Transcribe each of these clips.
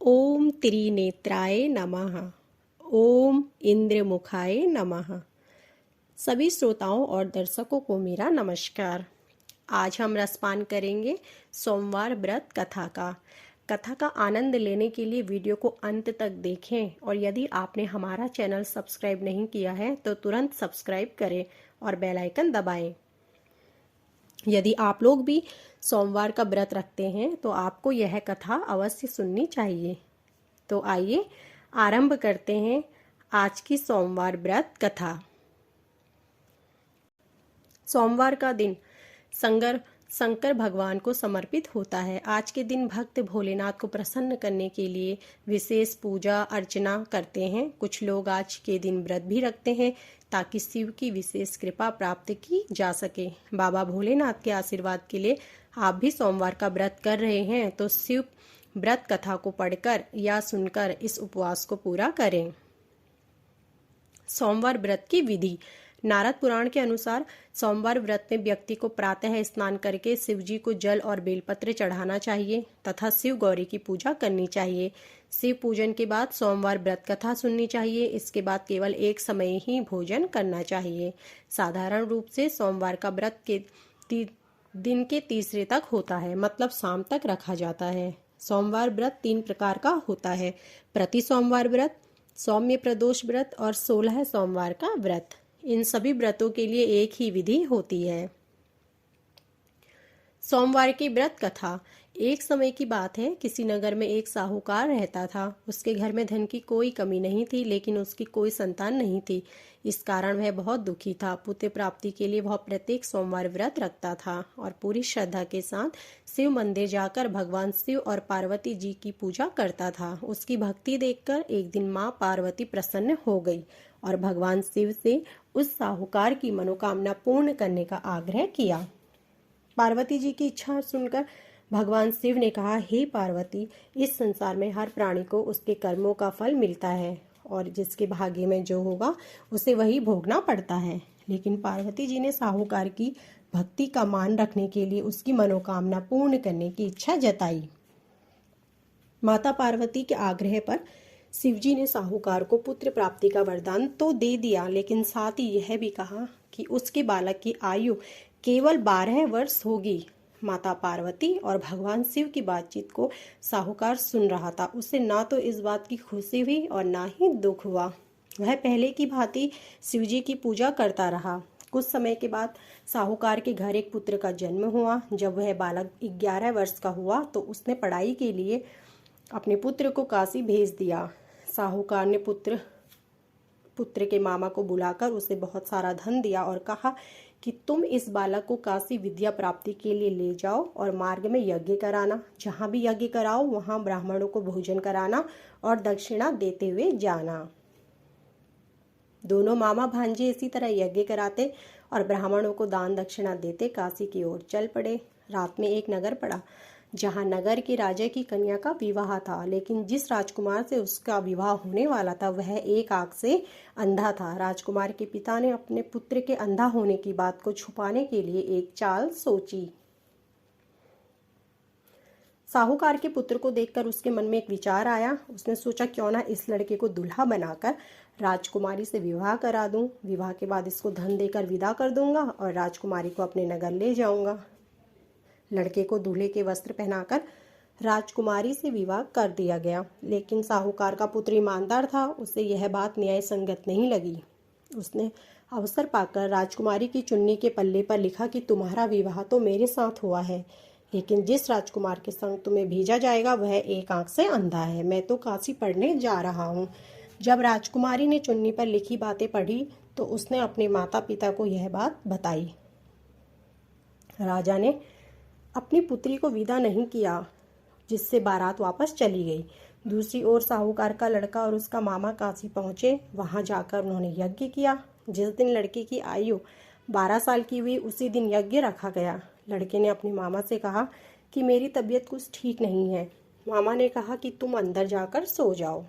ओम त्रिनेत्राय नमः। ओम इंद्रमुखाय नमः। सभी श्रोताओं और दर्शकों को मेरा नमस्कार। आज हम रसपान करेंगे सोमवार व्रत कथा का। कथा का आनंद लेने के लिए वीडियो को अंत तक देखें और यदि आपने हमारा चैनल सब्सक्राइब नहीं किया है तो तुरंत सब्सक्राइब करें और बेल आइकन दबाएं। यदि आप लोग भी सोमवार का व्रत रखते हैं तो आपको यह कथा अवश्य सुननी चाहिए। तो आइए आरंभ करते हैं आज की सोमवार व्रत कथा। सोमवार का दिन शंकर भगवान को समर्पित होता है। आज के दिन भक्त भोलेनाथ को प्रसन्न करने के लिए विशेष पूजा अर्चना करते हैं। कुछ लोग आज के दिन व्रत भी रखते हैं ताकि शिव की विशेष कृपा प्राप्त की जा सके। बाबा भोलेनाथ के आशीर्वाद के लिए आप भी सोमवार का व्रत कर रहे हैं तो शिव व्रत कथा को पढ़कर या सुनकर इस उपवास को पूरा करें। सोमवार व्रत की विधि। नारद पुराण के अनुसार सोमवार व्रत में व्यक्ति को प्रातः स्नान करके शिव जी को जल और बेलपत्र चढ़ाना चाहिए तथा शिव गौरी की पूजा करनी चाहिए। शिव पूजन के बाद सोमवार व्रत कथा सुननी चाहिए। इसके बाद केवल एक समय ही भोजन करना चाहिए। साधारण रूप से सोमवार का व्रत के दिन के तीसरे तक होता है, मतलब शाम तक रखा जाता है। सोमवार व्रत 3 प्रकार का होता है: प्रति सोमवार व्रत, सौम्य प्रदोष व्रत और 16 सोमवार का व्रत। इन सभी व्रतों के लिए एक ही विधि होती है। सोमवार की व्रत कथा। एक समय की बात है, किसी नगर में एक साहूकार रहता था। उसके घर में धन की कोई कमी नहीं थी, लेकिन उसकी कोई संतान नहीं थी। इस कारण वह बहुत दुखी था। पुत्र प्राप्ति के लिए वह प्रत्येक सोमवार व्रत रखता था और पूरी श्रद्धा के साथ शिव मंदिर जाकर भगवान शिव और पार्वती जी की पूजा करता था। उसकी भक्ति देखकर एक दिन माँ पार्वती प्रसन्न हो गई और भगवान शिव से उस साहूकार की मनोकामना पूर्ण करने का आग्रह किया। पार्वती जी की इच्छा सुनकर भगवान शिव ने कहा, हे पार्वती, इस संसार में हर प्राणी को उसके कर्मों का फल मिलता है और जिसके भाग्य में जो होगा उसे वही भोगना पड़ता है। लेकिन पार्वती जी ने साहूकार की भक्ति का मान रखने के लिए उसकी मनोकामना पूर्ण करने की इच्छा जताई। माता पार्वती के आग्रह पर शिवजी ने साहूकार को पुत्र प्राप्ति का वरदान तो दे दिया, लेकिन साथ ही यह भी कहा कि उसके बालक की आयु केवल 12 वर्ष होगी। माता पार्वती और भगवान शिव की बातचीत को साहूकार सुन रहा था। उसे ना तो इस बात की खुशी हुई और ना ही दुख हुआ। वह पहले की भांति शिवजी की पूजा करता रहा। कुछ समय के बाद साहूकार के घर एक पुत्र का जन्म हुआ। जब वह बालक 11 वर्ष का हुआ तो उसने पढ़ाई के लिए अपने पुत्र को काशी भेज दिया। साहूकार ने पुत्र के मामा को बुलाकर उसे बहुत सारा धन दिया और कहा कि तुम इस बालक को काशी विद्या प्राप्ति के लिए ले जाओ और मार्ग में यज्ञ कराना। जहाँ भी यज्ञ कराओ वहाँ ब्राह्मणों को भोजन कराना और दक्षिणा देते हुए जाना। दोनों मामा भांजे इसी तरह यज्ञ कराते और ब्राह्मणों को दान दक्षिणा देते काशी की ओर चल पड़े। रात में एक नगर पड़ा जहाँ नगर के राजा की कन्या का विवाह था, लेकिन जिस राजकुमार से उसका विवाह होने वाला था वह एक आंख से अंधा था। राजकुमार के पिता ने अपने पुत्र के अंधा होने की बात को छुपाने के लिए एक चाल सोची। साहूकार के पुत्र को देखकर उसके मन में एक विचार आया। उसने सोचा, क्यों ना इस लड़के को दूल्हा बनाकर राजकुमारी से विवाह करा दूं। विवाह के बाद इसको धन देकर विदा कर दूंगा और राजकुमारी को अपने नगर ले जाऊंगा। लड़के को दूल्हे के वस्त्र पहनाकर राजकुमारी से विवाह कर दिया गया, लेकिन साहूकार का पुत्र ईमानदार था। उसे यह बात न्याय संगत नहीं लगी। उसने अवसर पाकर राजकुमारी की चुन्नी के पल्ले पर लिखा कि तुम्हारा विवाह तो मेरे साथ हुआ है, लेकिन जिस राजकुमार के संग तुम्हें भेजा जाएगा वह एक आंख से अंधा है। मैं तो काशी पढ़ने जा रहा हूँ। जब राजकुमारी ने चुन्नी पर लिखी बातें पढ़ी तो उसने अपने माता पिता को यह बात बताई। राजा ने अपनी पुत्री को विदा नहीं किया, जिससे बारात वापस चली गई। दूसरी ओर साहूकार का लड़का और उसका मामा काशी पहुंचे। वहां जाकर उन्होंने यज्ञ किया। जिस दिन लड़के की आयु 12 साल की हुई उसी दिन यज्ञ रखा गया। लड़के ने अपने मामा से कहा कि मेरी तबीयत कुछ ठीक नहीं है। मामा ने कहा कि तुम अंदर जाकर सो जाओ।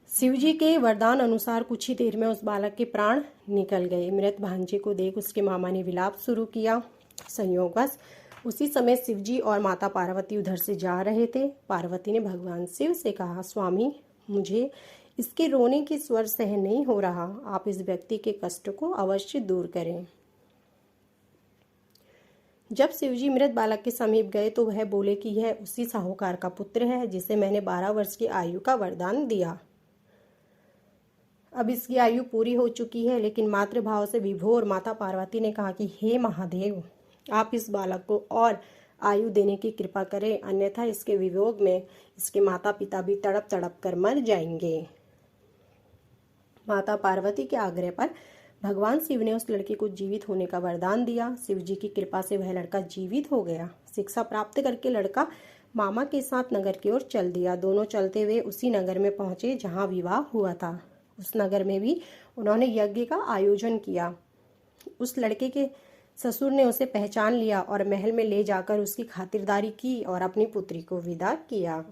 शिवजी के वरदान अनुसार कुछ ही देर में उस बालक के प्राण निकल गए। मृत भांजे को देख उसके मामा ने विलाप शुरू किया। संयोगवश उसी समय शिवजी और माता पार्वती उधर से जा रहे थे। पार्वती ने भगवान शिव से कहा, स्वामी, मुझे इसके रोने की स्वर सहन नहीं हो रहा, आप इस व्यक्ति के कष्ट को अवश्य दूर करें। जब शिवजी मृत बालक के समीप गए तो वह बोले कि यह उसी साहूकार का पुत्र है जिसे मैंने 12 वर्ष की आयु का वरदान दिया। अब इसकी आयु पूरी हो चुकी है, लेकिन मातृभाव से विभोर माता पार्वती ने कहा कि हे महादेव, आप इस बालक को और आयु देने की कृपा करें, अन्यथा इसके वियोग में इसके माता पिता भी तड़प तड़प कर मर जाएंगे। माता पार्वती के आग्रह पर भगवान शिव ने उस लड़के को जीवित होने का वरदान दिया। शिव जी की कृपा से वह लड़का जीवित हो गया। शिक्षा प्राप्त करके लड़का मामा के साथ नगर की ओर चल दिया। दोनों चलते हुए उसी नगर में पहुंचे जहां विवाह हुआ था। उस नगर में भी उन्होंने यज्ञ का आयोजन किया। उस लड़के के ससुर ने उसे पहचान लिया और महल में ले जाकर उसकी खातिरदारी की और अपनी पुत्री को विदा किया।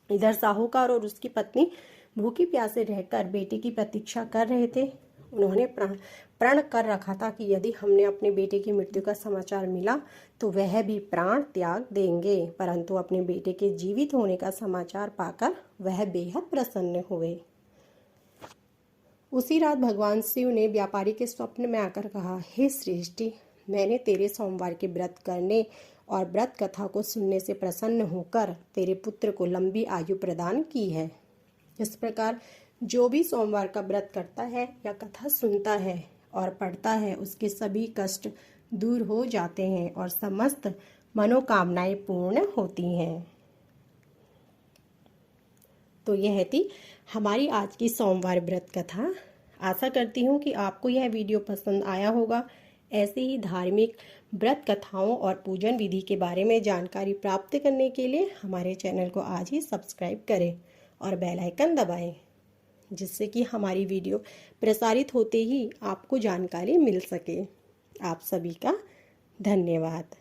इधर साहूकार और उसकी पत्नी भूखी प्यासे रहकर बेटे की प्रतीक्षा कर रहे थे। उन्होंने प्रण कर रखा था कि यदि हमने अपने बेटे की मृत्यु का समाचार मिला तो वह भी प्राण त्याग देंगे, परंतु अपने बेटे के जीवित होने का समाचार पाकर वह बेहद प्रसन्न हुए। उसी रात भगवान शिव ने व्यापारी के स्वप्न में आकर कहा, हे सृष्टि, मैंने तेरे सोमवार के व्रत करने और व्रत कथा को सुनने से प्रसन्न होकर तेरे पुत्र को लंबी आयु प्रदान की है। इस प्रकार जो भी सोमवार का व्रत करता है या कथा सुनता है और पढ़ता है, उसके सभी कष्ट दूर हो जाते हैं और समस्त मनोकामनाएं पूर्ण होती हैं। तो यह थी हमारी आज की सोमवार व्रत कथा। आशा करती हूँ कि आपको यह वीडियो पसंद आया होगा। ऐसे ही धार्मिक व्रत कथाओं और पूजन विधि के बारे में जानकारी प्राप्त करने के लिए हमारे चैनल को आज ही सब्सक्राइब करें और बेल आइकन दबाएं, जिससे कि हमारी वीडियो प्रसारित होते ही आपको जानकारी मिल सके। आप सभी का धन्यवाद।